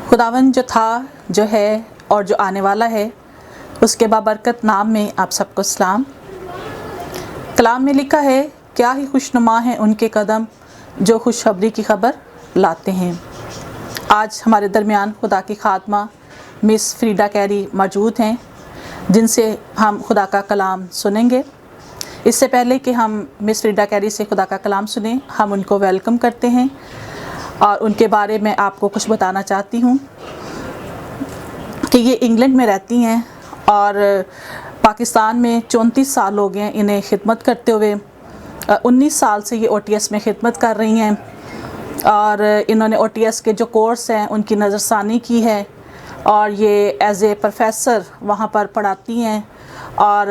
खुदावन जो था, जो है और जो आने वाला है, उसके बाबरकत नाम में आप सबको सलाम। कलाम में लिखा है, क्या ही खुशनुमा हैं उनके कदम जो खुशखबरी की खबर लाते हैं। आज हमारे दरमियान खुदा की खात्मा मिस फ्रीडा कैरी मौजूद हैं, जिनसे हम खुदा का कलाम सुनेंगे। इससे पहले कि हम मिस फ्रीडा कैरी से खुदा का कलाम सुनें, हम उनको वेलकम करते हैं और उनके बारे में आपको कुछ बताना चाहती हूँ कि ये इंग्लैंड में रहती हैं और पाकिस्तान में 34 साल हो गए हैं इन्हें खिदमत करते हुए। 19 साल से ये OTS में खिदमत कर रही हैं और इन्होंने OTS के जो कोर्स हैं उनकी नज़रसानी की है और ये एज ए प्रोफेसर वहाँ पर पढ़ाती हैं और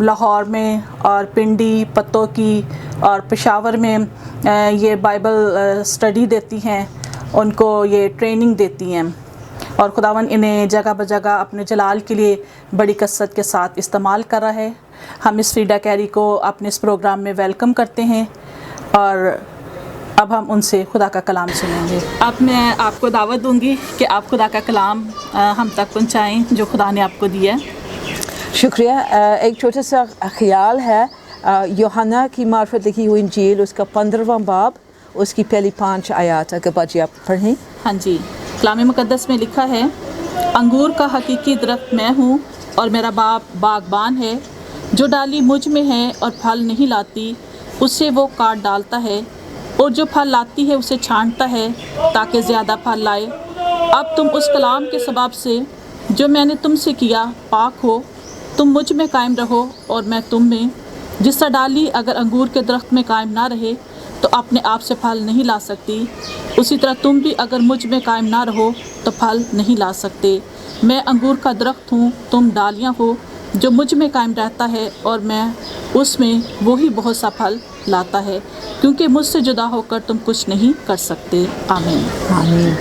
लाहौर में और पिंडी, पत्तोकी और पेशावर में ये बाइबल स्टडी देती हैं, उनको ये ट्रेनिंग देती हैं और खुदावन इन्हें जगह बजगह अपने जलाल के लिए बड़ी कसरत के साथ इस्तेमाल कर रहा है। हम इस फ्रीडा कैरी को अपने इस प्रोग्राम में वेलकम करते हैं और अब हम उनसे खुदा का कलाम सुनेंगे। अब मैं आपको दावत दूंगी कि आप खुदा का कलाम हम तक पहुंचाएं जो खुदा ने आपको दिया है। शुक्रिया। एक छोटा सा ख्याल है, यूहन्ना की मार्फत लिखी हुई इंजील, उसका 15वां बाब, उसकी पहली 5 आयत अगर बाजी आप पढ़ें। हाँ जी, कलाम मुक़द्दस में लिखा है, अंगूर का हकीकी दरख्त मैं हूँ और मेरा बाप बागबान है। जो डाली मुझ में है और फल नहीं लाती, उससे वो काट डालता है, और जो फल लाती है उसे छांटता है ताकि ज़्यादा फल लाए। अब तुम उस कलाम के सबब से जो मैंने तुमसे किया पाक हो। तुम मुझ में कायम रहो और मैं तुम में। जिस तरह डाली अगर अंगूर के दरख्त में कायम ना रहे तो अपने आप से फल नहीं ला सकती, उसी तरह तुम भी अगर मुझ में कायम ना रहो तो फल नहीं ला सकते। मैं अंगूर का दरख्त हूँ, तुम डालियाँ हो। जो मुझ में कायम रहता है और मैं उसमें, वही बहुत सा फल लाता है, क्योंकि मुझसे जुदा होकर तुम कुछ नहीं कर सकते। आमीन। आमीन।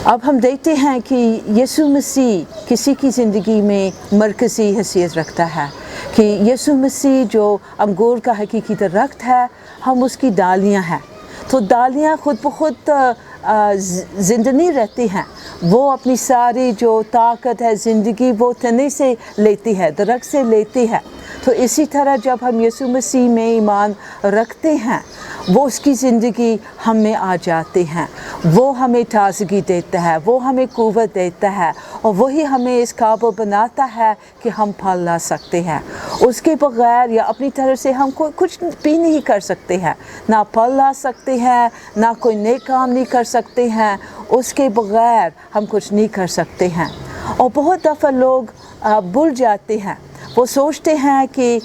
अब हम देखते हैं कि यीशु मसीह किसी की ज़िंदगी में मरकज़ी हैसियत रखता है कि यीशु मसीह जो अंगूर का हकीकी दरख्त है, हम उसकी डालियाँ हैं। तो डालियाँ खुद ब खुद ज़िंदा नहीं रहती हैं, वो अपनी सारी जो ताकत है ज़िंदगी वो तने से लेती है, दरख्त से लेती है। तो इसी तरह जब हम यीशु मसीह में ईमान रखते हैं, वो उसकी ज़िंदगी हम में आ जाती हैं, वो हमें ताज़गी देता है, वो हमें क़ुव्वत देता है और वही हमें इस काबिल बनाता है कि हम फल ला सकते हैं। उसके बग़ैर या अपनी तरफ से हम कुछ भी नहीं कर सकते हैं, ना फल ला सकते हैं, ना कोई नेक काम नहीं कर सकते हैं। उसके बग़ैर हम कुछ नहीं कर सकते हैं। और बहुत दफ़ा लोग भूल जाते हैं, वो सोचते हैं कि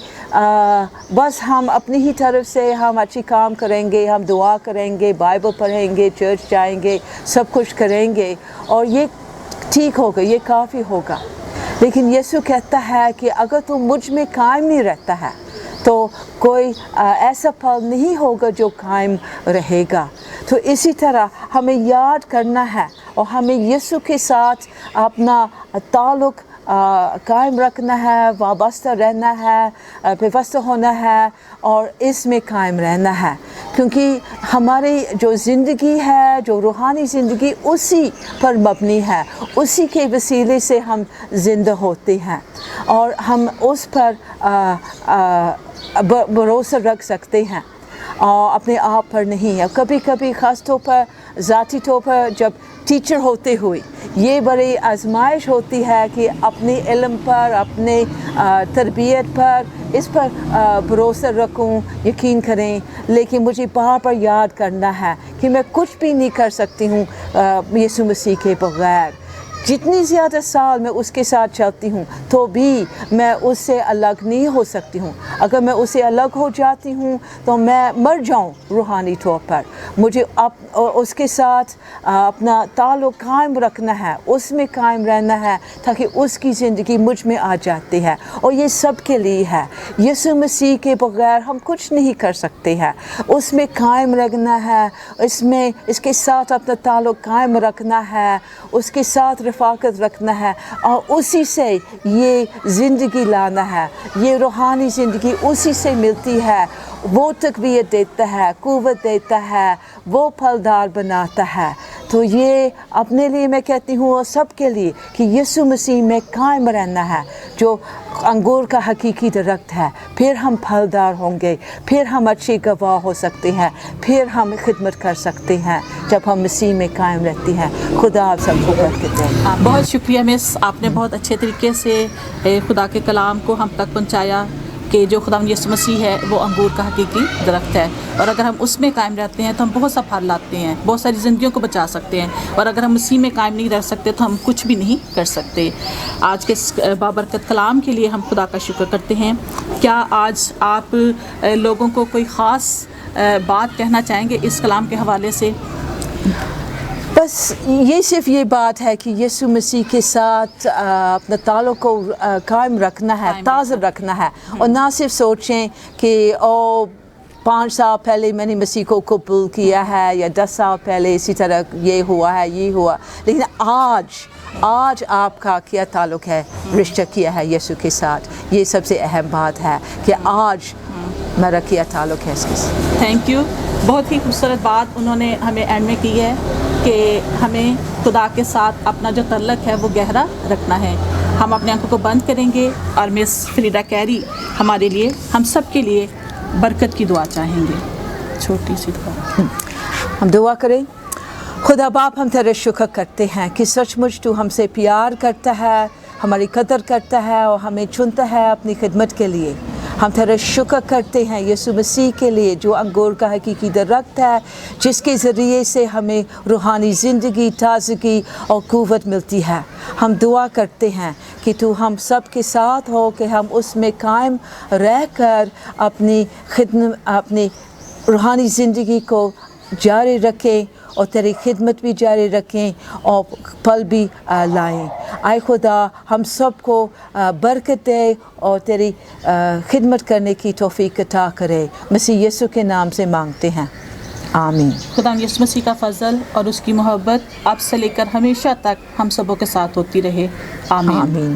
बस हम अपनी ही तरफ से हम अच्छी काम करेंगे, हम दुआ करेंगे, बाइबल पढ़ेंगे, चर्च जाएंगे, सब कुछ करेंगे और ये ठीक होगा, ये काफ़ी होगा। लेकिन यीशु कहता है कि अगर तू मुझ में कायम नहीं रहता है तो कोई ऐसा फल नहीं होगा जो कायम रहेगा। तो इसी तरह हमें याद करना है और हमें यीशु के साथ अपना ताल्लुक़ कायम रखना है, वाबस्ता रहना है, पेवस्ता होना है और इसमें कायम रहना है, क्योंकि हमारी जो ज़िंदगी है, जो रूहानी ज़िंदगी, उसी पर मबनी है, उसी के वसीले से हम ज़िंदा होते हैं और हम उस पर भरोसा रख सकते हैं और अपने आप पर नहीं है। कभी कभी ख़ास तौर पर ज़ाती तौर पर जब टीचर होते हुए ये बड़ी आजमाइश होती है कि अपने इल्म पर, अपने तरबियत पर, इस पर भरोसा रखूं, यकीन करें। लेकिन मुझे बार बार याद करना है कि मैं कुछ भी नहीं कर सकती हूँ यीशु मसीह के बग़ैर। जितनी ज़्यादा साल मैं उसके साथ चलती हूँ तो भी मैं उससे अलग नहीं हो सकती हूँ। अगर मैं उससे अलग हो जाती हूँ तो मैं मर जाऊँ रूहानी तौर पर। मुझे उसके साथ अपना ताल्लुक़ कायम रखना है, उसमें कायम रहना है ताकि उसकी ज़िंदगी मुझ में आ जाती है और ये सब के लिए है। यीशु मसीह के बग़ैर हम कुछ नहीं कर सकते हैं, उसमें कायम रहना है, इसके साथ अपना ताल्लुक़ कायम रखना है, उसके साथ रफ़ाकत रखना है और उसी से ये ज़िंदगी लाना है। ये रूहानी ज़िंदगी उसी से मिलती है। वो तक़वियत देता है, क़ुव्वत देता है, वो फलदार बनाता है। تو یہ اپنے لیے میں کہتی ہوں اور سب کے لیے کہ یسوع مسیح میں قائم رہنا ہے جو انگور کا حقیقی درخت ہے. پھر ہم پھلدار ہوں گے, پھر ہم اچھے گواہ ہو سکتے ہیں, پھر ہم خدمت کر سکتے ہیں جب ہم مسیح میں قائم رہتے ہیں. خدا آپ سب کو برکت دے. بہت شکریہ مس, آپ نے بہت اچھے طریقے سے خدا کے کلام کو ہم تک پہنچایا کہ جو خدا یسوع مسیح ہے وہ انگور کا حقیقی درخت ہے, اور اگر ہم اس میں قائم رہتے ہیں تو ہم بہت سا پھل لاتے ہیں, بہت ساری زندگیوں کو بچا سکتے ہیں, اور اگر ہم مسیح میں قائم نہیں رہ سکتے تو ہم کچھ بھی نہیں کر سکتے. آج کے بابرکت کلام کے لیے ہم خدا کا شکر کرتے ہیں. کیا آج آپ لوگوں کو کوئی خاص بات کہنا چاہیں گے اس کلام کے حوالے سے؟ بس یہ صرف یہ بات ہے کہ یسوع مسیح کے ساتھ اپنا تعلق کو قائم رکھنا ہے, تازہ رکھنا ہے, اور نہ صرف سوچیں کہ 5 سال پہلے میں نے مسیح کو قبول کیا ہے یا 10 سال پہلے اسی طرح یہ ہوا ہے یہ ہوا, لیکن آج آپ کا کیا تعلق ہے, رشتہ کیا ہے یسوع کے ساتھ. یہ سب سے اہم بات ہے کہ آج میرا کیا تعلق ہے اس کے ساتھ. Thank you. بہت ہی خوبصورت بات انہوں نے ہمیں اینڈ میں کی ہے کہ ہمیں خدا کے ساتھ اپنا جو تعلق ہے وہ گہرا رکھنا ہے. ہم اپنے آنکھوں کو بند کریں گے اور مس فریڈا کیری ہمارے لیے, ہم سب کے لیے برکت کی دعا چاہیں گے. چھوٹی سی دعا. ہم دعا کریں. خدا باپ, ہم تیرے شکر کرتے ہیں کہ سچ مچ تو ہم سے پیار کرتا ہے, ہماری قدر کرتا ہے اور ہمیں چنتا ہے اپنی خدمت کے لیے. ہم تیرا شکر کرتے ہیں یسوع مسیح کے لیے جو انگور کا حقیقی درخت ہے, جس کے ذریعے سے ہمیں روحانی زندگی, تازگی اور قوت ملتی ہے. ہم دعا کرتے ہیں کہ تو ہم سب کے ساتھ ہو کہ ہم اس میں قائم رہ کر اپنی روحانی زندگی کو جاری رکھیں اور تیری خدمت بھی جاری رکھیں اور پھل بھی لائیں. اے خدا ہم سب کو برکت دے اور تیری خدمت کرنے کی توفیق عطا کرے. مسیح یسوع کے نام سے مانگتے ہیں, آمین. خدا یسوع مسیح کا فضل اور اس کی محبت اب سے لے کر ہمیشہ تک ہم سبوں کے ساتھ ہوتی رہے. آمین. آمین.